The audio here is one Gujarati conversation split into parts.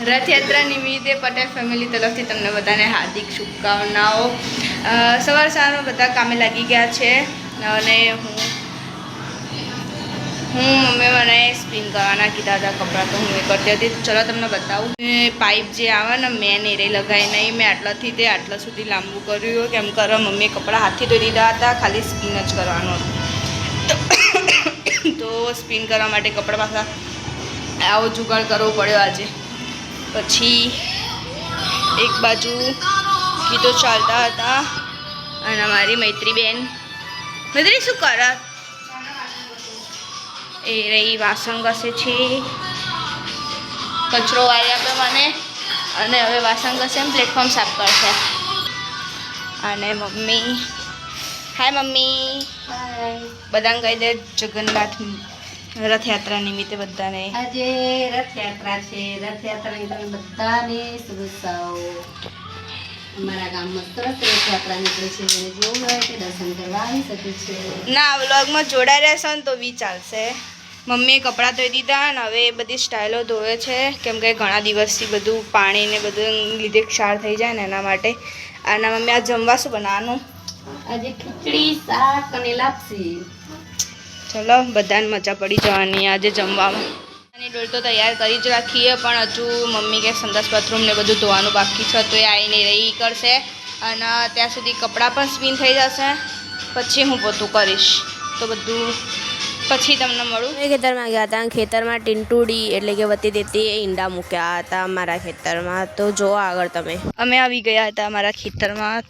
રથયાત્રા નિમિત્તે પટેલ ફેમિલી તરફથી તમને બધાને હાર્દિક શુભકામનાઓ। સવારમાં બધા કામે લાગી ગયા છે અને હું મમ્મી મને સ્પિન કરવાના કીધા હતા કપડાં તો હું એ કરતી હતી। ચલો તમને બતાવું પાઇપ જે આવે ને મેં એરે લગાવી નહીં, મેં આટલાથી તે આટલા સુધી લાંબુ કર્યું કેમ કરે મમ્મીએ કપડાં હાથથી ધોઈ દીધા હતા, ખાલી સ્પિન જ કરવાનો તો સ્પિન કરવા માટે કપડાં પાછા આવો જુગાડ કરવો પડ્યો આજે। પછી એક બાજુ ગીતો ચાલતા હતા અને મારી મૈત્રી બેન શું કરે એ રહી વાસણ ઘસે છે, કચરો વાળી આપે મને અને હવે વાસણ ઘસે એમ પ્લેટફોર્મ સાફ કરશે। અને મમ્મી હાય મમ્મી બધાને કહી દે જગન્નાથ રથયાત્રા નિમિત્તે બધાને આજે રથયાત્રા છે, રથયાત્રાની તમે બધાને શુભેચ્છાઓ। અમારા ગામમાં સરસ રથયાત્રા નીકળે છે, જેને જોવું હોય તે દર્શન કરવા આવી શકે છે। ના વ્લોગમાં જોડાઈ રહેશે ને તો બી ચાલશે। મમ્મીએ કપડાં ધોઈ દીધા અને હવે એ બધી સ્ટાઇલો ધોવે છે કેમ કે ઘણા દિવસથી બધું પાણી ને બધું લીધે ક્ષાર થઈ જાય ને એના માટે। અને મમ્મી આ જમવા શું બનાવવાનું? આજે ખીચડી શાક અને લાપસી। ચલો બધાને મજા પડી જવાની આજે જમવામાં। અને ડોલ તો તૈયાર કરી જ રાખીએ પણ હજુ મમ્મી કે સંડાસ બાથરૂમ ને બધું ધોવાનું બાકી છે તો એ આવીને રહી કરશે અને ત્યાં સુધી કપડાં પણ સ્પિન થઈ જશે, પછી હું પોતું કરીશ તો બધું પછી તમને મળું। ખેતરમાં ગયા હતા, ખેતરમાં ટીન્ટુડી એટલે કે વતી દેતી એ ઈંડા મૂક્યા હતા અમારા ખેતરમાં, તો જો આગળ તમે। અમે આવી ગયા હતા અમારા ખેતરમાં,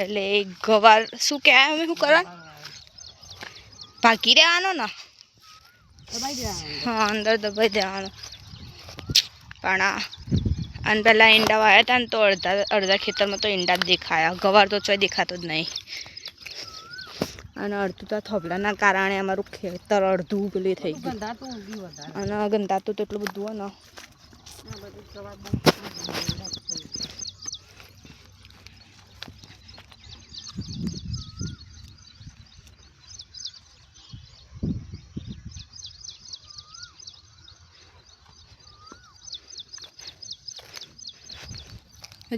એટલે ગવાર શું કહેવાય અમે શું કરવા ભાગી રહેવાનો ને હા અંદર દબાઈ દેવાનો પણ અને પહેલાં ઈંડા વાયા હતા ને તો અડધા ખેતરમાં તો ઈંડા જ દેખાયા, ગવાર તો ચોય દેખાતો જ નહીં। અને અડધું તો થોભલાના કારણે અમારું ખેતર અડધું પેલું થઈ ગયું અને ગંધાતું તો એટલું બધું હોય ને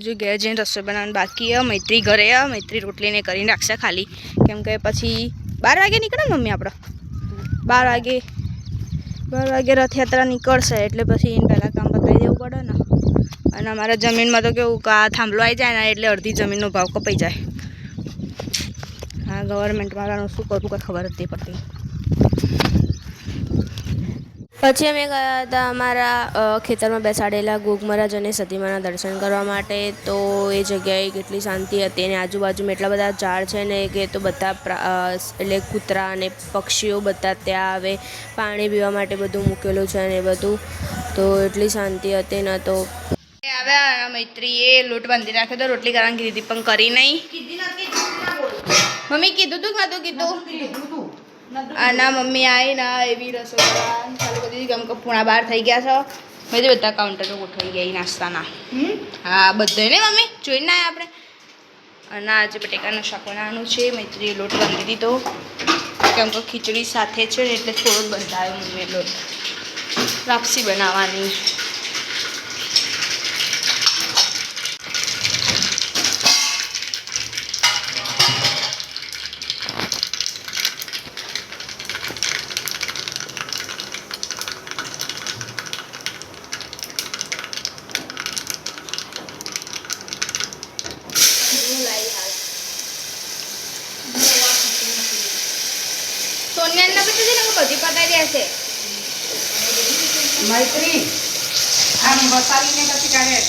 હજુ ઘેર જઈને રસોઈ બનાવવાનું બાકી છે। મૈત્રી ઘરે મૈત્રી રોટલીને કરીને રાખશે ખાલી કેમ કે પછી 12 વાગે નીકળે મમ્મી આપણે 12 વાગે રથયાત્રા નીકળશે એટલે પછી એને પહેલાં કામ બતાવી દેવું પડે ને। અને અમારા જમીનમાં તો કેવું કે આ થાંભલો આવી જાય ને એટલે અડધી જમીનનો ભાવ કપાઈ જાય। હા ગવર્મેન્ટવાળાનું શું કરવું કંઈ ખબર જ નહીં પડતી। પછી અમે ગયા હતા અમારા ખેતરમાં બેસાડેલા ગોગ મહારાજ અને સતીમાના દર્શન કરવા માટે, તો એ જગ્યાએ કેટલી શાંતિ હતી અને આજુબાજુમાં એટલા બધા ઝાડ છે ને કે તો બધા એટલે કૂતરા અને પક્ષીઓ બધા ત્યાં આવે, પાણી પીવા માટે બધું મૂકેલું છે ને બધું, તો એટલી શાંતિ હતી ને। તો આવ્યા મૈત્રીએ લોટ બાંધી રાખ્યો તો રોટલી કરવાની કીધી પણ કરી નહીં। મમ્મી કીધું તું નતું કીધું આના મમ્મી આવીને એવી રસોઈ ચાલુ કરી દીધી કેમ કે પૂણા 12 થઈ ગયા છે, મેં બધા કાઉન્ટરો ગોઠવાઈ ગયા નાસ્તાના। હા બધે ને મમ્મી જોઈને આવ્યા આપણે। અને આજે બટેકાનું શાક બનાવવાનું છે, મૈત્રીએ લોટ બાંધી દીધો કેમ કે ખીચડી સાથે છે ને એટલે થોડો જ બંધાયો મમ્મીએ લોટ। લાપસી બનાવવાની સોનિયાના પછી છે ને બધી પતાવી દેશે મૈત્રી આમ વસાવીને પછી કાઢે।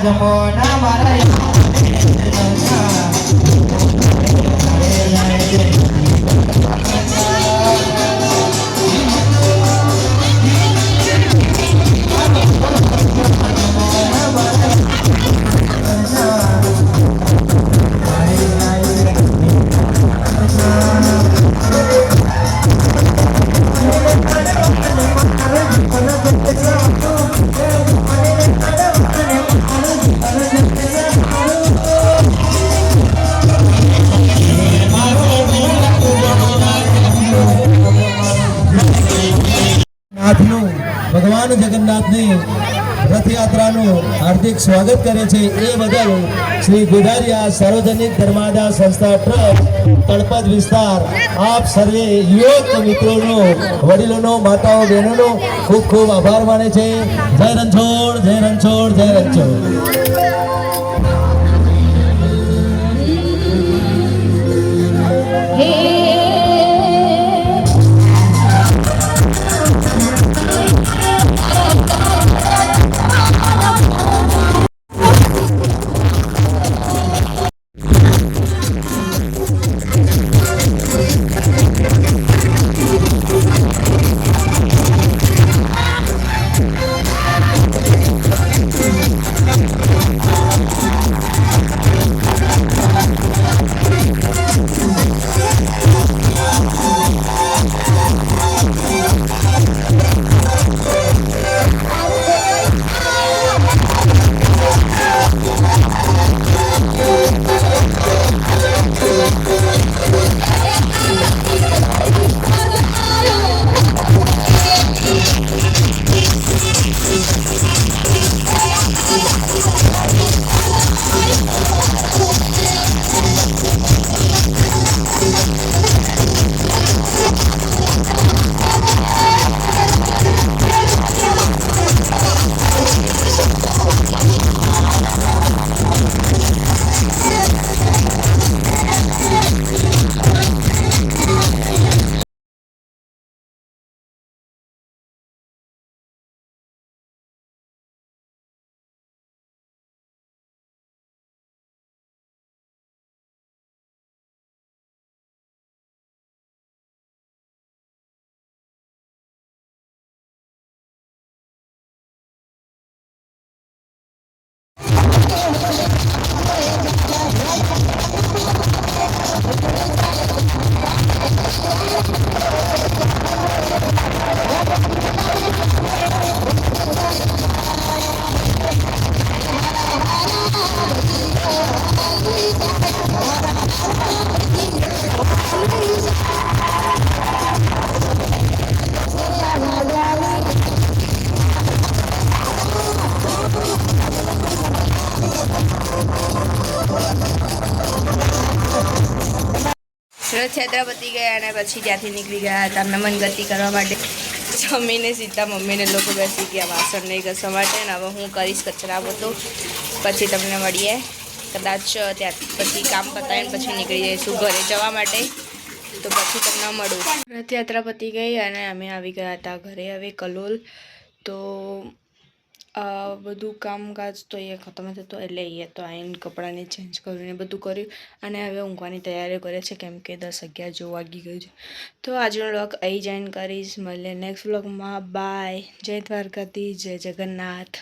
જમોના નાથનું ભગવાન જગન્નાથની રથયાત્રાનું હાર્દિક સ્વાગત કરે છે એ બદલ શ્રી ગુદારિયા સાર્વજનિક ધર્માદા સંસ્થા ટ્રસ્ટ તળપદ વિસ્તાર આપ સર્વે યુવક મિત્રોનો વડીલોનો માતાઓ બહેનોનો ખૂબ ખૂબ આભાર માને છે. જય રણછોડ, જય રણછોડ, જય રણછોડ. રથયાત્રા પતી ગયા અને પછી ત્યાંથી નીકળી ગયા હતા નમન ગતિ કરવા માટે. જમીને સીધા મમ્મીને લોકો બેસી ગયા વાસણ નહીં ઘસવા માટે. અને હવે હું કરીશ કચરા બધું, પછી તમને મળીએ કદાચ ત્યાં પછી કામ પતાવીને પછી નીકળી જઈશું ઘરે જવા માટે. તો પછી તમને મળું. રથયાત્રા પતી ગઈ અને અમે આવી ગયા હતા ઘરે હવે કલોલ. તો બધું કામકાજ તો એ ખતમ થતું એટલે એ તો આવીને કપડાને ચેન્જ કરીને બધું કર્યું અને હવે ઊંઘવાની તૈયારીઓ કરે છે કેમ કે 10-11 જેવું વાગી ગયું છે. તો આજનો વ્લોગ અહીં જોઈન કરીશ. મળીએ નેક્સ્ટ વ્લોગમાં. બાય. જય દ્વારકાધીશ, જય જગન્નાથ.